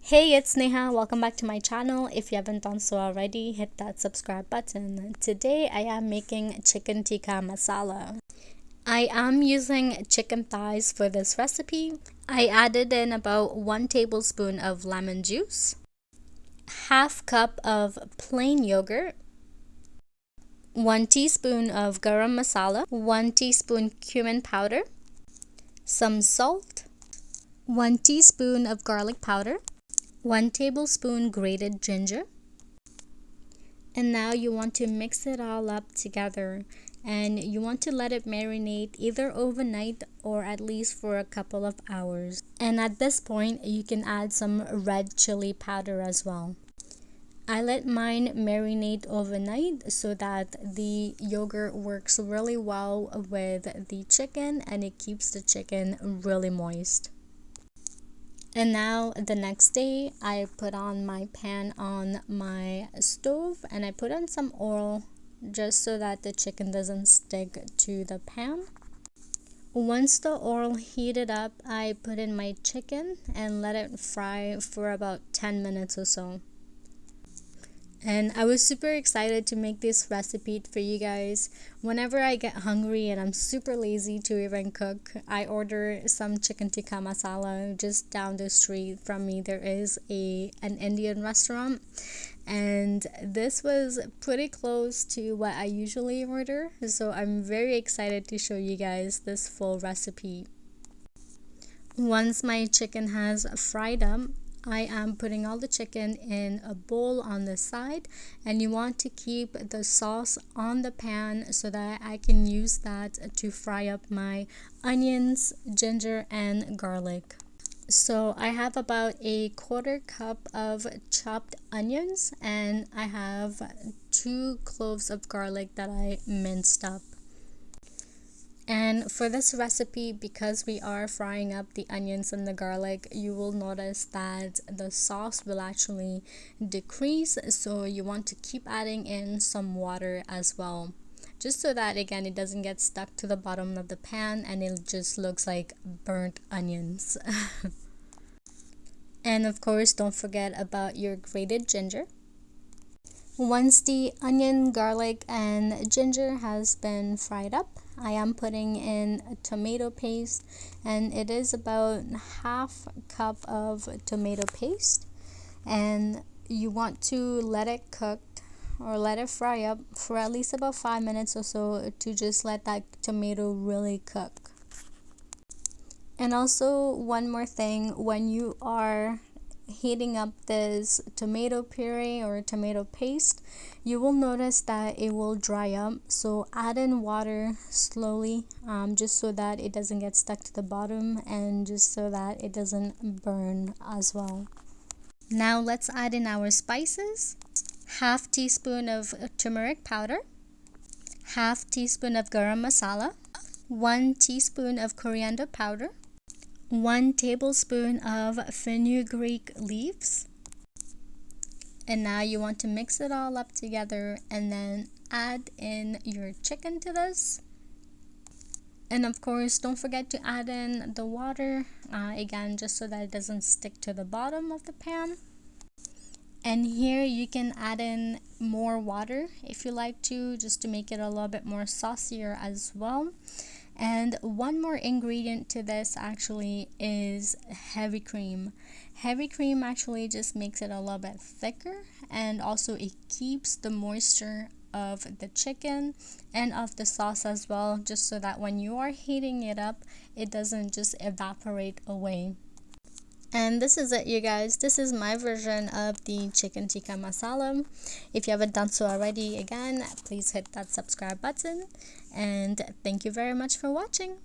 Hey, it's Neha. Welcome back to my channel. If you haven't done so already, hit that subscribe button. Today I am making chicken tikka masala. I am using chicken thighs for this recipe. I added in about 1 tablespoon of lemon juice, half cup of plain yogurt, 1 teaspoon of garam masala, 1 teaspoon cumin powder, some salt, 1 teaspoon of garlic powder, 1 tablespoon grated ginger. And now you want to mix it all up together, and you want to let it marinate either overnight or at least for a couple of hours. And at this point you can add some red chili powder as well. I let mine marinate overnight so that the yogurt works really well with the chicken and it keeps the chicken really moist. And now the next day I put on my pan on my stove and I put on some oil just so that the chicken doesn't stick to the pan. Once the oil heated up, I put in my chicken and let it fry for about 10 minutes or so. And I was super excited to make this recipe for you guys. Whenever I get hungry and I'm super lazy to even cook, I order some chicken tikka masala. Just down the street from me there is an Indian restaurant, and this was pretty close to what I usually order, so I'm very excited to show you guys this full recipe. Once my chicken has fried up, I am putting all the chicken in a bowl on the side, and you want to keep the sauce on the pan so that I can use that to fry up my onions, ginger, and garlic. So I have about a 1/4 cup of chopped onions, and I have 2 cloves of garlic that I minced up. And for this recipe, because we are frying up the onions and the garlic, you will notice that the sauce will actually decrease, so you want to keep adding in some water as well, just so that again it doesn't get stuck to the bottom of the pan and it just looks like burnt onions. And of course, don't forget about your grated ginger. Once the onion, garlic, and ginger has been fried up, I am putting in a tomato paste, and it is about half cup of tomato paste, and you want to let it cook or let it fry up for at least about 5 minutes or so to just let that tomato really cook. And also one more thing, when you are heating up this tomato puree or tomato paste, you will notice that it will dry up, so add in water slowly, just so that it doesn't get stuck to the bottom and just so that it doesn't burn as well. Now let's add in our spices. Half teaspoon of turmeric powder, half teaspoon of garam masala, 1 teaspoon of coriander powder, 1 tablespoon of fenugreek leaves. And now you want to mix it all up together and then add in your chicken to this. And of course, don't forget to add in the water, again, just so that it doesn't stick to the bottom of the pan. And here you can add in more water if you like to, just to make it a little bit more saucier as well. And one more ingredient to this actually is heavy cream. Heavy cream actually just makes it a little bit thicker, and also it keeps the moisture of the chicken and of the sauce as well, just so that when you are heating it up, it doesn't just evaporate away. And this is it, you guys. This is my version of the chicken tikka masala. If you haven't done so already, again, please hit that subscribe button. And thank you very much for watching.